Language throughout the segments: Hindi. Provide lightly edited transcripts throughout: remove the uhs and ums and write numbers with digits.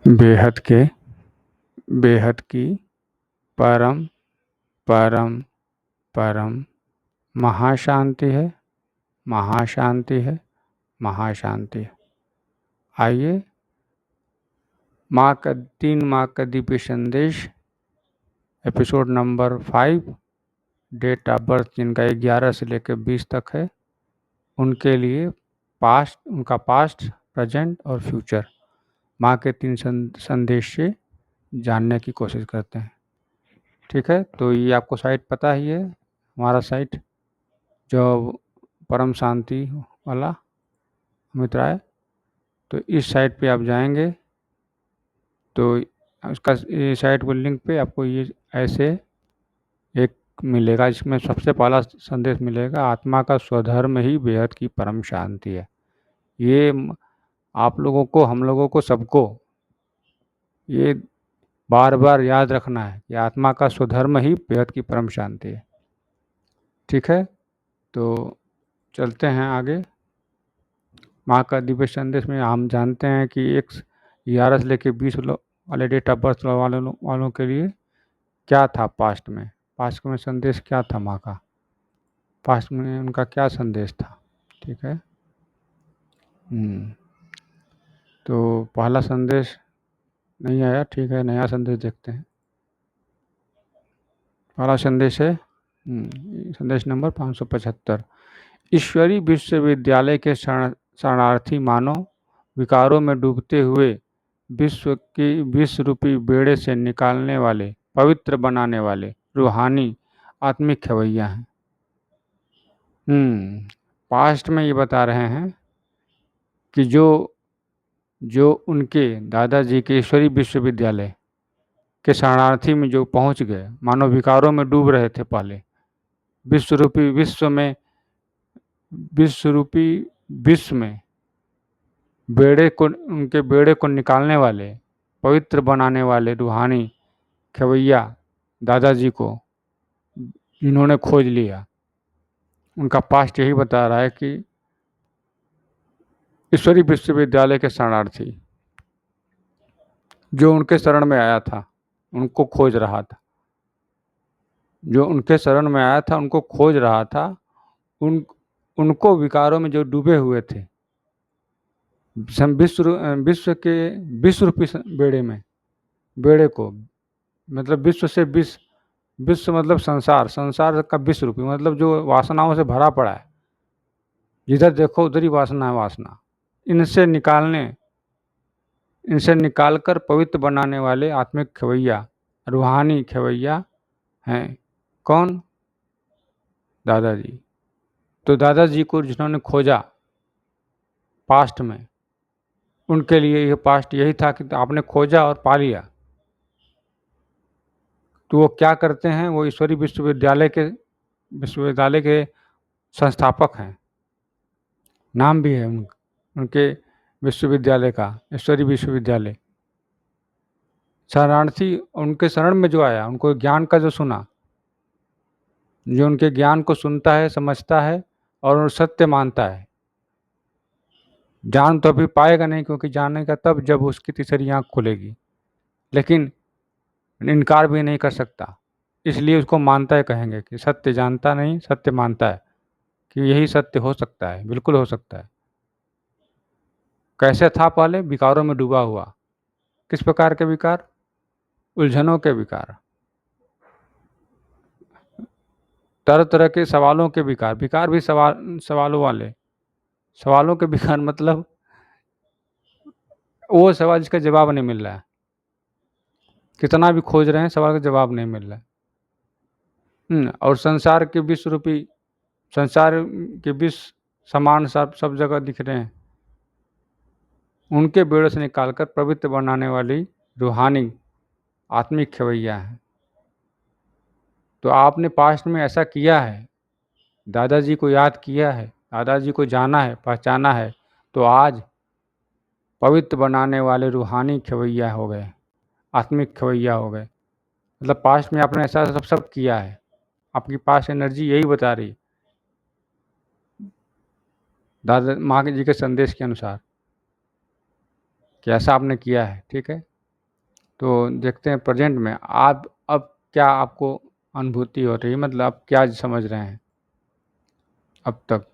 बेहद के बेहद की परम परम परम महाशांति है, महाशांति है, महाशांति है। आइए तीन माँ का दिव्य संदेश episode number 5, date of birth जिनका 11 से लेकर 20 तक है, उनके लिए उनका पास्ट, प्रेजेंट और फ्यूचर माँ के 3 संदेश से जानने की कोशिश करते हैं। ठीक है, तो ये आपको साइट पता ही है, हमारा साइट जो परम शांति वाला अमित राय। तो इस साइट पे आप जाएंगे तो उसका ये साइट को लिंक पे आपको ये ऐसे एक मिलेगा, जिसमें सबसे पहला संदेश मिलेगा, आत्मा का स्वधर्म ही बेहद की परम शांति है। ये आप लोगों को, हम लोगों को, सबको ये बार बार याद रखना है कि आत्मा का स्वधर्म ही बेहद की परम शांति है। ठीक है, तो चलते हैं आगे। माँ का दिव्य संदेश में हम जानते हैं कि 11 से लेकर 20 वाले डेट ऑफ बर्थ वालों के लिए क्या था पास्ट में संदेश क्या था, माँ का पास्ट में उनका क्या संदेश था। ठीक है, तो पहला संदेश नहीं आया। ठीक है, नया संदेश देखते हैं। पहला संदेश है संदेश नंबर 575। ईश्वरी विश्वविद्यालय के शरणार्थी मानव विकारों में डूबते हुए विश्व रूपी बेड़े से निकालने वाले, पवित्र बनाने वाले रूहानी आत्मिक खवैया हैं। पास्ट में ये बता रहे हैं कि जो उनके दादाजी के ईश्वरी विश्वविद्यालय के शरणार्थी में जो पहुंच गए, मानव विकारों में डूब रहे थे पहले, विश्व में उनके बेड़े को निकालने वाले, पवित्र बनाने वाले रूहानी खवैया दादाजी को जिन्होंने खोज लिया, उनका पास्ट यही बता रहा है कि ईश्वरी विश्वविद्यालय के शरणार्थी जो उनके शरण में आया था, उनको खोज रहा था, जो उनके शरण में आया था उनको खोज रहा था, उनको विकारों में जो डूबे हुए थे, विश्व रूपी बेड़े को, मतलब विश्व मतलब संसार का विश्व रूपी मतलब जो वासनाओं से भरा पड़ा है, जिधर देखो उधर ही वासना है, वासना इनसे निकालकर पवित्र बनाने वाले आत्मिक खवैया, रूहानी खवैया हैं। कौन? दादाजी। तो दादाजी को जिन्होंने खोजा पास्ट में, उनके लिए यह पास्ट यही था कि आपने खोजा और पा लिया। तो वो क्या करते हैं? वो ईश्वरी विश्वविद्यालय के संस्थापक हैं, नाम भी है उनके विश्वविद्यालय का, ईश्वरी विश्वविद्यालय। शरणार्थी उनके शरण में जो आया, उनको ज्ञान का जो सुना, जो उनके ज्ञान को सुनता है, समझता है और सत्य मानता है। जान तो अभी पाएगा नहीं, क्योंकि जानेगा तब जब उसकी तीसरी आँख खुलेगी, लेकिन इनकार भी नहीं कर सकता, इसलिए उसको मानता है। कहेंगे कि सत्य जानता नहीं, सत्य मानता है कि यही सत्य हो सकता है, बिल्कुल हो सकता है। कैसे था? पहले विकारों में डूबा हुआ। किस प्रकार के विकार? उलझनों के विकार, तरह तरह के सवालों के विकार भी सवालों वाले, सवालों के विकार मतलब वो सवाल जिसका जवाब नहीं मिल रहा है, कितना भी खोज रहे हैं सवाल का जवाब नहीं मिल रहा है। और संसार के विष समान सब जगह दिख रहे हैं, उनके बेड़े से निकालकर पवित्र बनाने वाली रूहानी आत्मिक खवैया है। तो आपने पास्ट में ऐसा किया है, दादाजी को याद किया है, दादाजी को जाना है, पहचाना है, तो आज पवित्र बनाने वाले रूहानी खवैया हो गए, आत्मिक खवैया हो गए। मतलब पास्ट में आपने ऐसा सब किया है, आपकी पास्ट एनर्जी यही बता रही दादा माँ जी के संदेश के अनुसार कि ऐसा आपने किया है। ठीक है, तो देखते हैं प्रेजेंट में आप अब क्या आपको अनुभूति हो रही है, मतलब आप क्या समझ रहे हैं अब तक।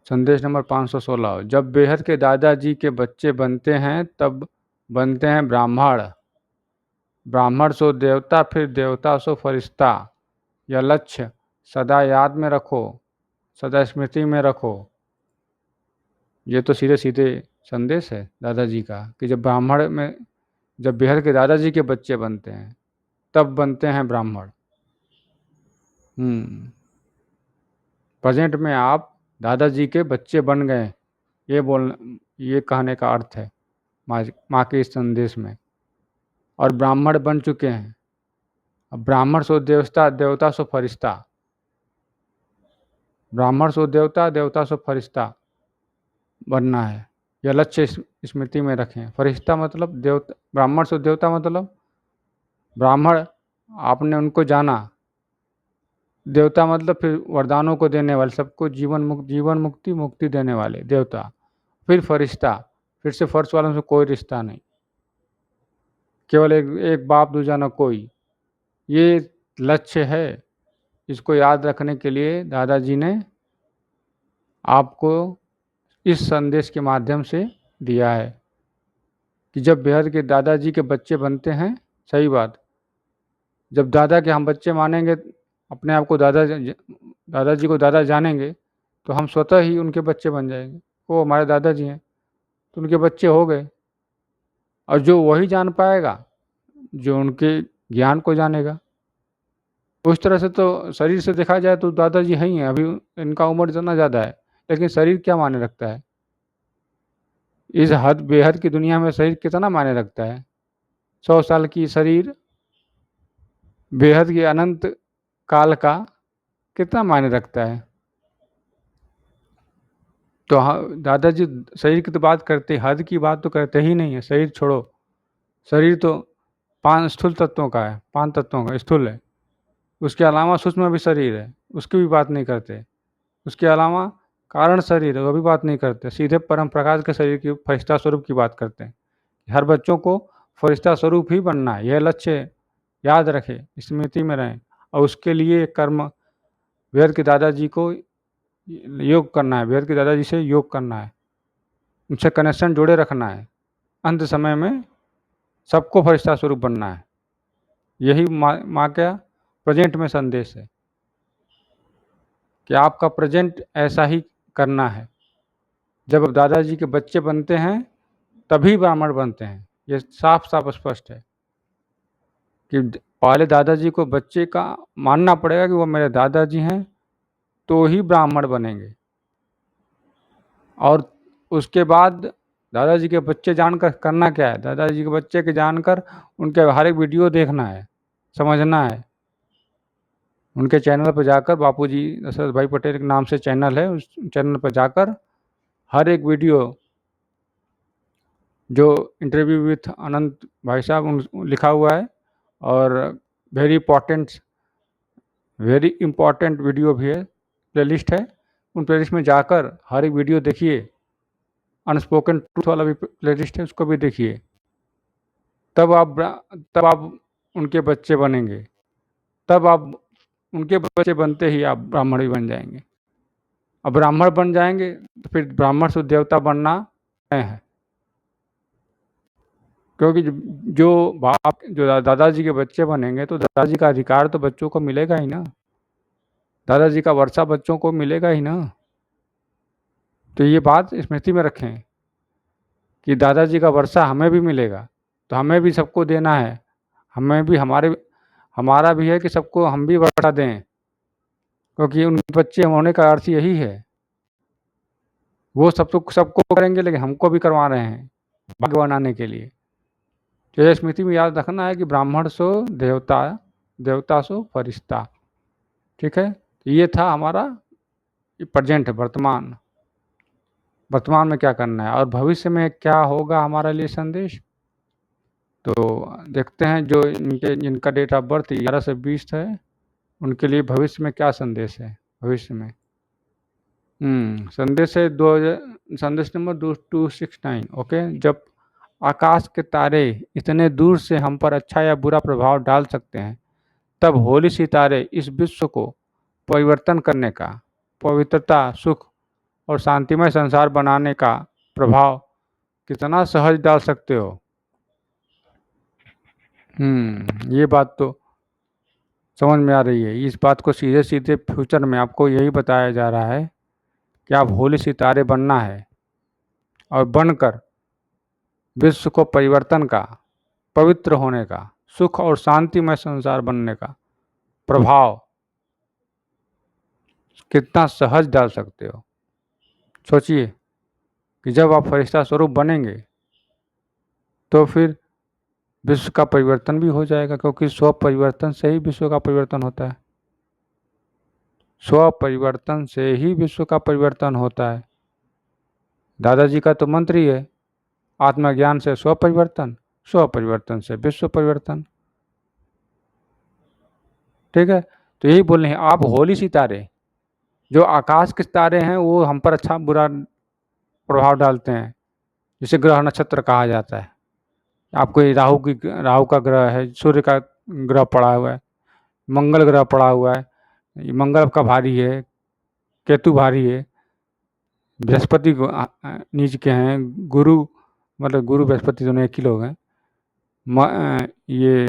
संदेश नंबर 516, जब बेहद के दादाजी के बच्चे बनते हैं तब बनते हैं ब्राह्मण। ब्राह्मण सो देवता, फिर देवता सो फरिश्ता। यह लक्ष्य सदा याद में रखो, सदा स्मृति में रखो। ये तो सीधे सीधे संदेश है दादाजी का कि जब बेहद के दादाजी के बच्चे बनते हैं तब बनते हैं ब्राह्मण। प्रेजेंट में आप दादाजी के बच्चे बन गए, ये कहने का अर्थ है माँ के इस संदेश में, और ब्राह्मण बन चुके हैं। अब ब्राह्मण सो देवता, देवता सो फरिश्ता। ब्राह्मण सो देवता, देवता सो फरिश्ता बनना है। यह लक्ष्य स्मृति में रखें। फरिश्ता मतलब देवता, ब्राह्मण सो देवता मतलब ब्राह्मण आपने उनको जाना, देवता मतलब फिर वरदानों को देने वाले, सबको जीवन मुक्ति मुक्ति देने वाले देवता। फिर फरिश्ता, फिर से फर्श वालों से कोई रिश्ता नहीं, केवल एक बाप दूजा न कोई। ये लक्ष्य है। इसको याद रखने के लिए दादाजी ने आपको इस संदेश के माध्यम से दिया है कि जब बेहद के दादाजी के बच्चे बनते हैं, सही बात, जब दादा के हम बच्चे मानेंगे, अपने आप को दादाजी को दादा जानेंगे, तो हम स्वतः ही उनके बच्चे बन जाएंगे। वो हमारे दादाजी हैं तो उनके बच्चे हो गए। और जो वही जान पाएगा जो उनके ज्ञान को जानेगा। उस तरह से तो शरीर से देखा जाए तो दादाजी हैं ही हैं, अभी इनका उम्र इतना ज़्यादा है, लेकिन शरीर क्या मायने रखता है। इस हद बेहद की दुनिया में शरीर कितना मायने रखता है। 100 साल की शरीर बेहद के अनंत काल का कितना मायने रखता है। तो हाँ, दादाजी शरीर की तो बात करते, हद की बात तो करते ही नहीं है। शरीर छोड़ो, शरीर तो 5 स्थूल तत्वों का है, 5 तत्वों का स्थूल है। उसके अलावा सूक्ष्म भी शरीर है, उसकी भी बात नहीं करते। उसके अलावा कारण शरीर है, वो भी बात नहीं करते। सीधे परम प्रकाश के शरीर की फरिश्ता स्वरूप की बात करते हैं। हर बच्चों को फरिश्ता स्वरूप ही बनना है, यह लक्ष्य याद रखें, स्मृति में रहें। और उसके लिए कर्म वेद के दादाजी को योग करना है, वेद के दादाजी से योग करना है, उनसे कनेक्शन जोड़े रखना है। अंत समय में सबको फरिश्ता स्वरूप बनना है। यही माँ का प्रेजेंट में संदेश है कि आपका प्रेजेंट ऐसा ही करना है। जब दादाजी के बच्चे बनते हैं तभी ब्राह्मण बनते हैं। ये साफ साफ स्पष्ट है कि पहले दादाजी को बच्चे का मानना पड़ेगा कि वो मेरे दादाजी हैं, तो ही ब्राह्मण बनेंगे। और उसके बाद दादाजी के बच्चे जानकर करना क्या है, दादाजी के बच्चे के जानकर उनके हर एक वीडियो देखना है, समझना है। उनके चैनल पर जाकर, बापूजी दशरथ भाई पटेल के नाम से चैनल है, उस चैनल पर जाकर हर एक वीडियो जो इंटरव्यू विथ अनंत भाई साहब लिखा हुआ है, और वेरी इंपॉर्टेंट वीडियो भी है, प्लेलिस्ट है। उन प्लेलिस्ट में जाकर हर एक वीडियो देखिए। अनस्पोकन ट्रूथ वाला भी प्लेलिस्ट है, उसको भी देखिए। तब आप उनके बच्चे बनेंगे। तब आप उनके बच्चे बनते ही आप ब्राह्मण भी बन जाएंगे। अब ब्राह्मण बन जाएंगे तो फिर ब्राह्मण से देवता बनना तय है। क्योंकि जो दादाजी के बच्चे बनेंगे तो दादाजी का अधिकार तो बच्चों को मिलेगा ही ना, दादाजी का वर्षा बच्चों को मिलेगा ही ना। तो ये बात स्मृति में रखें कि दादाजी का वर्षा हमें भी मिलेगा, तो हमें भी सबको देना है। हमें भी हमारा भी है कि सबको हम भी वर्षा दें, क्योंकि उनके बच्चे होने का अर्थ यही है। वो सबको करेंगे, लेकिन हमको भी करवा रहे हैं भाग्य बनाने के लिए। तो यह स्मृति में याद रखना है कि ब्राह्मण सो देवता, देवता सो फरिश्ता। ठीक है, ये था हमारा प्रेजेंट है, वर्तमान में क्या करना है, और भविष्य में क्या होगा हमारे लिए संदेश। तो देखते हैं जो जिनका डेट ऑफ बर्थ 11 से 20 है, उनके लिए भविष्य में क्या संदेश है। भविष्य में संदेश है संदेश नंबर 2269। ओके, जब आकाश के तारे इतने दूर से हम पर अच्छा या बुरा प्रभाव डाल सकते हैं, तब होली सितारे इस विश्व को परिवर्तन करने का, पवित्रता, सुख और शांतिमय संसार बनाने का प्रभाव कितना सहज डाल सकते हो। ये बात तो समझ में आ रही है। इस बात को सीधे सीधे फ्यूचर में आपको यही बताया जा रहा है कि आप होली सितारे बनना है और बनकर विश्व को परिवर्तन का, पवित्र होने का, सुख और शांतिमय संसार बनने का प्रभाव कितना सहज डाल सकते हो। सोचिए कि जब आप फरिश्ता स्वरूप बनेंगे तो फिर विश्व का परिवर्तन भी हो जाएगा, क्योंकि स्व परिवर्तन से ही विश्व का परिवर्तन होता है। स्व परिवर्तन से ही विश्व का परिवर्तन होता है। दादाजी का तो मंत्र ही है, आत्मज्ञान से स्व परिवर्तन, स्व परिवर्तन से विश्व परिवर्तन। ठीक है, तो यही बोल रहे हैं, आप होली सितारे, जो आकाश के तारे हैं वो हम पर अच्छा बुरा प्रभाव डालते हैं, जिसे ग्रह नक्षत्र कहा जाता है। आपको ये राहु का ग्रह है, सूर्य का ग्रह पड़ा हुआ है, मंगल ग्रह पड़ा हुआ है, ये मंगल का भारी है, केतु भारी है, बृहस्पति नीच के हैं, गुरु मतलब गुरु बृहस्पति दोनों एक ही लोग हैं, ये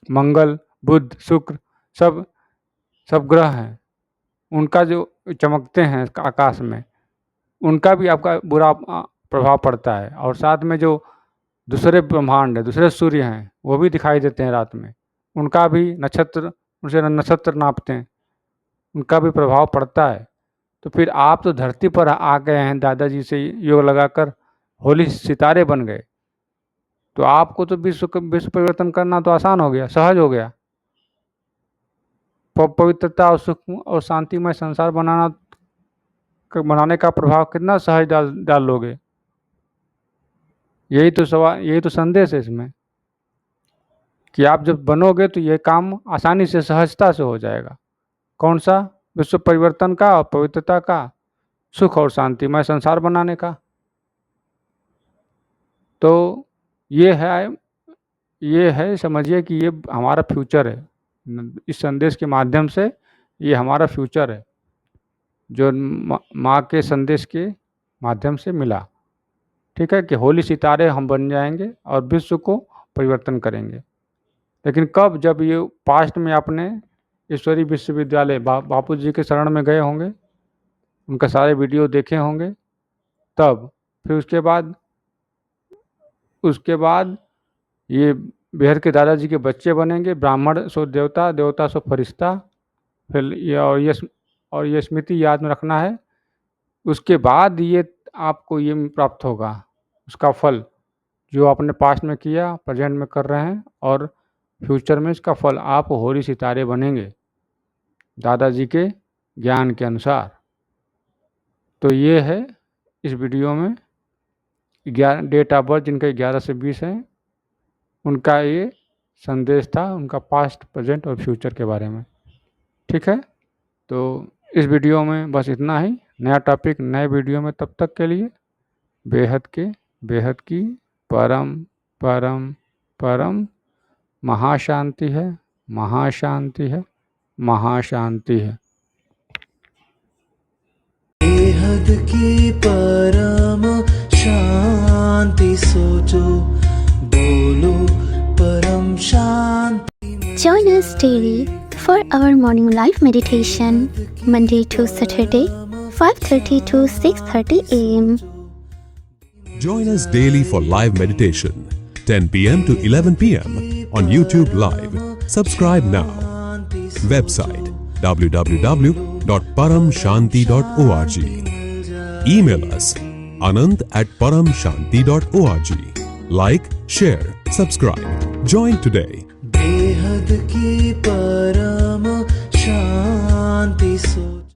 मंगल, बुध, शुक्र सब ग्रह हैं। उनका जो चमकते हैं आकाश में, उनका भी आपका बुरा प्रभाव पड़ता है। और साथ में जो दूसरे ब्रह्मांड है, दूसरे सूर्य हैं, वो भी दिखाई देते हैं रात में, उनका भी नक्षत्र, उनसे नक्षत्र नापते हैं, उनका भी प्रभाव पड़ता है। तो फिर आप तो धरती पर आ गए हैं, दादाजी से योग लगाकर होली सितारे बन गए, तो आपको तो विश्व परिवर्तन करना तो आसान हो गया, सहज हो गया। पवित्रता और सुख और शांतिमय संसार बनाने का प्रभाव कितना सहज डाल लोगे। यही तो सवाल, यही तो संदेश है इसमें, कि आप जब बनोगे तो ये काम आसानी से, सहजता से हो जाएगा। कौन सा? विश्व परिवर्तन का और पवित्रता का, सुख और शांतिमय संसार बनाने का। तो ये है, समझिए कि ये हमारा फ्यूचर है। इस संदेश के माध्यम से ये हमारा फ्यूचर है, जो माँ के संदेश के माध्यम से मिला। ठीक है, कि होली सितारे हम बन जाएंगे और विश्व को परिवर्तन करेंगे। लेकिन कब? जब ये पास्ट में आपने ईश्वरीय विश्वविद्यालय बापू जी के शरण में गए होंगे, उनका सारे वीडियो देखे होंगे, तब फिर उसके बाद ये बिहार के दादाजी के बच्चे बनेंगे। ब्राह्मण सो देवता, देवता सो फरिश्ता। फिर ये स्मृति याद में रखना है। उसके बाद ये आपको ये प्राप्त होगा, उसका फल जो आपने पास्ट में किया, प्रेजेंट में कर रहे हैं, और फ्यूचर में इसका फल आप होली सितारे बनेंगे दादाजी के ज्ञान के अनुसार। तो ये है इस वीडियो में 11 डेट ऑफ बर्थ जिनका 11 से 20 है, उनका ये संदेश था, उनका पास्ट, प्रेजेंट और फ्यूचर के बारे में। ठीक है, तो इस वीडियो में बस इतना ही। नया टॉपिक नए वीडियो में, तब तक के लिए बेहद की परम परम परम महाशांति है, महाशांति है, महाशांति है। बेहद की परम शांति सोचो, बोलो परम शांति। Join us daily for our morning live meditation, Monday to Saturday, 5:30 to 6:30 a.m. Join us daily for live meditation, 10 p.m. to 11 p.m. on YouTube Live. Subscribe now. Website www.paramshanti.org. Email us anand@paramshanti.org. Like, share, subscribe. Join today. बेहद की परम शांति सोचो।